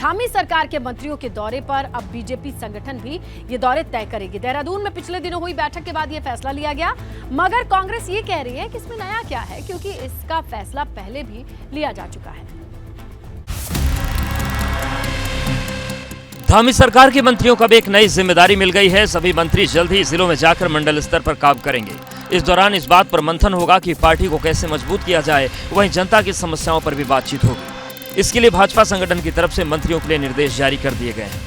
धामी सरकार के मंत्रियों के दौरे पर अब बीजेपी संगठन भी ये दौरे तय करेगी। देहरादून में पिछले दिनों हुई बैठक के बाद ये फैसला लिया गया, मगर कांग्रेस ये कह रही है कि इसमें नया क्या है, क्योंकि इसका फैसला पहले भी लिया जा चुका है। धामी सरकार के मंत्रियों को अब एक नई जिम्मेदारी मिल गई है। सभी मंत्री जल्द ही जिलों में जाकर मंडल स्तर पर काम करेंगे। इस दौरान इस बात पर मंथन होगा कि पार्टी को कैसे मजबूत किया जाए, वहीं जनता की समस्याओं पर भी बातचीत होगी। इसके लिए भाजपा संगठन की तरफ से मंत्रियों के लिए निर्देश जारी कर दिए गए हैं।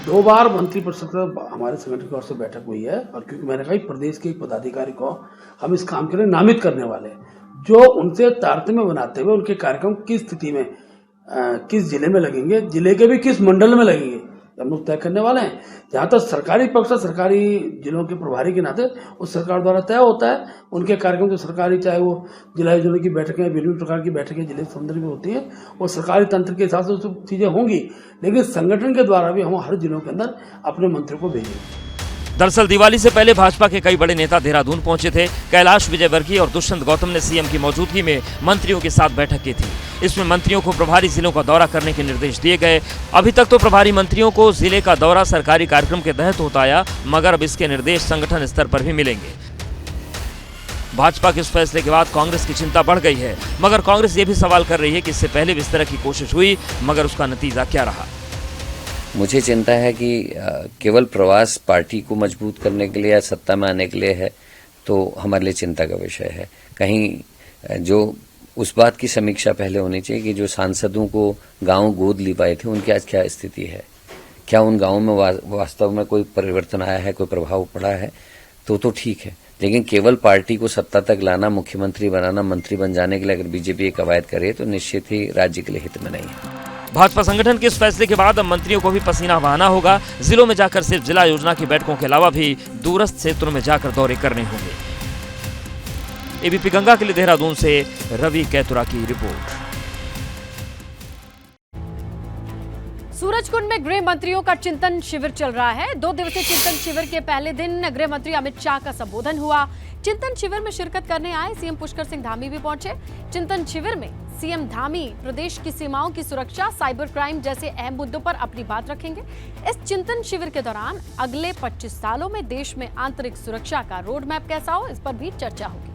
2 बार मंत्रिपरिषद हमारे संगठन की ओर से बैठक हुई है, और क्योंकि मैंने कहा प्रदेश के एक पदाधिकारी को हम इस काम के लिए नामित करने वाले हैं, जो उनसे तारतम्य बनाते हुए उनके कार्यक्रम किस स्थिति में किस जिले में लगेंगे, जिले के भी किस मंडल में लगेंगे, हम लोग तय करने वाले हैं। जहाँ तक सरकारी पक्ष सरकारी जिलों के प्रभारी के नाते उस सरकार द्वारा तय होता है। उनके कार्यक्रम जो सरकारी, चाहे वो जिला योजना की बैठकें, विभिन्न प्रकार की बैठकें जिले के संदर्भ में होती हैं, वो सरकारी तंत्र के हिसाब से चीजें होंगी, लेकिन संगठन के द्वारा भी हम हर जिलों के अंदर अपने मंत्रियों को भेजेंगे। दरअसल दिवाली से पहले भाजपा के कई बड़े नेता देहरादून पहुंचे थे। कैलाश विजयवर्गीय और दुष्यंत गौतम ने सीएम की मौजूदगी में मंत्रियों के साथ बैठक की थी। इसमें मंत्रियों को प्रभारी जिलों का दौरा करने के निर्देश दिए गए। अभी तक तो प्रभारी मंत्रियों को जिले का दौरा सरकारी कार्यक्रम के तहत होता आया, मगर अब इसके निर्देश संगठन स्तर पर भी मिलेंगे। भाजपा के इस फैसले के बाद कांग्रेस की चिंता बढ़ गई है, मगर कांग्रेस ये भी सवाल कर रही है कि इससे पहले भी इस तरह की कोशिश हुई, मगर उसका नतीजा क्या रहा। मुझे चिंता है कि केवल प्रवास पार्टी को मजबूत करने के लिए या सत्ता में आने के लिए है, तो हमारे लिए चिंता का विषय है। कहीं जो उस बात की समीक्षा पहले होनी चाहिए कि जो सांसदों को गांव गोद ली पाए थे, उनकी आज क्या स्थिति है, क्या उन गांवों में वास्तव में कोई परिवर्तन आया है, कोई प्रभाव पड़ा है, तो ठीक है। लेकिन केवल पार्टी को सत्ता तक लाना, मुख्यमंत्री बनाना, मंत्री बन जाने के लिए अगर बीजेपी ये कवायद करे तो निश्चित ही राज्य के लिए हित में नहीं है। भाजपा संगठन के इस फैसले के बाद अब मंत्रियों को भी पसीना बहाना होगा। जिलों में जाकर सिर्फ जिला योजना की बैठकों के अलावा भी दूरस्थ क्षेत्रों में जाकर दौरे करने होंगे। एबीपी गंगा के लिए देहरादून से रवि कैतुरा की रिपोर्ट। सूरजकुंड में गृह मंत्रियों का चिंतन शिविर चल रहा है। 2 दिवसीय चिंतन शिविर के पहले दिन गृह मंत्री अमित शाह का संबोधन हुआ। चिंतन शिविर में शिरकत करने आए सीएम पुष्कर सिंह धामी भी पहुंचे। चिंतन शिविर में सीएम धामी प्रदेश की सीमाओं की सुरक्षा, साइबर क्राइम जैसे अहम मुद्दों पर अपनी बात रखेंगे। इस चिंतन शिविर के दौरान अगले 25 सालों में देश में आंतरिक सुरक्षा का रोड मैप कैसा हो, इस पर भी चर्चा होगी।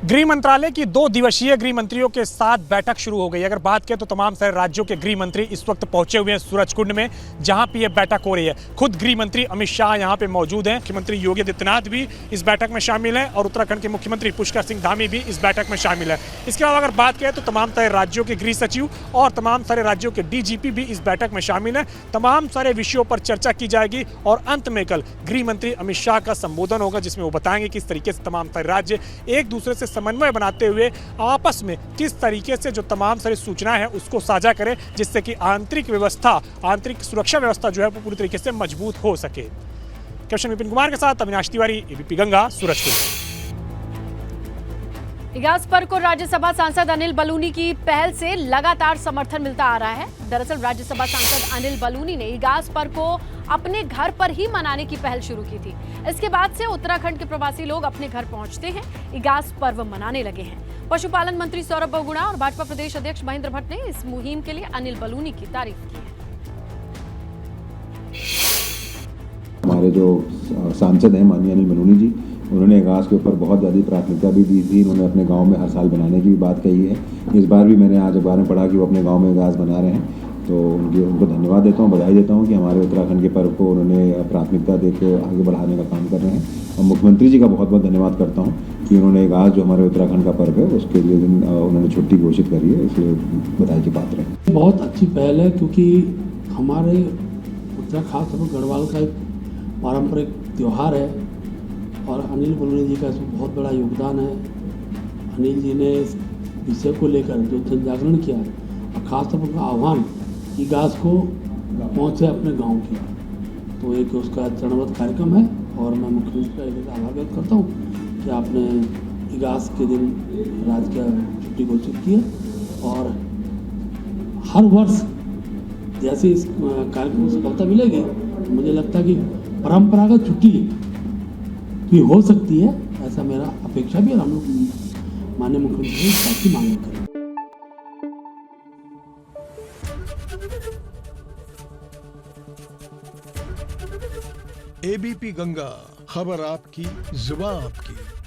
गृह मंत्रालय की 2 दिवसीय गृह मंत्रियों के साथ बैठक शुरू हो गई। अगर बात करें तो तमाम सारे राज्यों के गृह मंत्री इस वक्त पहुंचे हुए हैं सूरजकुंड में, जहां पे यह बैठक हो रही है। खुद गृह मंत्री अमित शाह यहां पे मौजूद हैं। मुख्यमंत्री योगी आदित्यनाथ भी इस बैठक में शामिल हैं और उत्तराखंड के मुख्यमंत्री पुष्कर सिंह धामी भी इस बैठक में शामिल है। इसके अलावा अगर बात करें तो तमाम सारे राज्यों के गृह सचिव और तमाम सारे राज्यों के डीजीपी भी इस बैठक में शामिल हैं। तमाम सारे विषयों पर चर्चा की जाएगी और अंत में कल गृह मंत्री अमित शाह का संबोधन होगा, जिसमें वो बताएंगे किस तरीके से तमाम सारे राज्य एक दूसरे से समन्वय बनाते हुए आपस में किस तरीके से जो तमाम सारी सूचनाएं हैं उसको साझा करें, जिससे कि आंतरिक व्यवस्था, आंतरिक सुरक्षा व्यवस्था जो है वो पूरी तरीके से मजबूत हो सके। कैप्टन विपिन कुमार के साथ अविनाश तिवारी, एबीपी गंगा, सूरजकुंड। इगास पर्व को राज्यसभा सांसद अनिल बलूनी की पहल से लगातार समर्थन मिलता आ रहा है। दरअसल राज्यसभा सांसद अनिल बलूनी ने इगास पर्व को अपने घर पर ही मनाने की पहल शुरू की थी। इसके बाद से उत्तराखंड के प्रवासी लोग अपने घर पहुंचते हैं, इगास पर्व मनाने लगे हैं। पशुपालन मंत्री सौरभ बहुगुणा और भाजपा प्रदेश अध्यक्ष महेंद्र भट्ट ने इस मुहिम के लिए अनिल बलूनी की तारीफ की है। हमारे जो सांसद हैं माननीय अनिल बलूनी जी, उन्होंने इगास के ऊपर बहुत ज़्यादा प्राथमिकता भी दी थी। उन्होंने अपने गांव में हर साल बनाने की भी बात कही है। इस बार भी मैंने आज अखबार में पढ़ा कि वो अपने गांव में इगास बना रहे हैं, तो उनको धन्यवाद देता हूँ, बधाई देता हूँ कि हमारे उत्तराखंड के पर्व को उन्होंने प्राथमिकता देकर आगे बढ़ाने का काम कर रहे हैं। और मुख्यमंत्री जी का बहुत बहुत धन्यवाद करता हूँ कि उन्होंने इगास जो हमारे उत्तराखंड का पर्व है उसके लिए उन्होंने छुट्टी घोषित करी है, इसलिए बधाई की पात्र है। बहुत अच्छी पहल है, क्योंकि हमारे उत्तराखंड खासतौर पर गढ़वाल का एक पारंपरिक त्यौहार है और अनिल बलूनी जी का इसमें बहुत बड़ा योगदान है। अनिल जी ने इस विषय को लेकर जो जन जागरण किया और खासतौर पर आह्वान इगास को पहुँचे अपने गांव की, तो एक उसका चरणबद्ध कार्यक्रम है। और मैं मुख्यमंत्री का एक आभार व्यक्त करता हूँ कि आपने इगास के दिन राज्य का छुट्टी घोषित की है और हर वर्ष जैसे इस कार्यक्रम को सफलता मिलेगी तो मुझे लगता है कि परंपरागत छुट्टी भी हो सकती है, ऐसा मेरा अपेक्षा भी है। हम लोग माननीय मुख्यमंत्री जी इस बात की मांग करें। एबीपी गंगा, खबर आपकी, जुबान आपकी।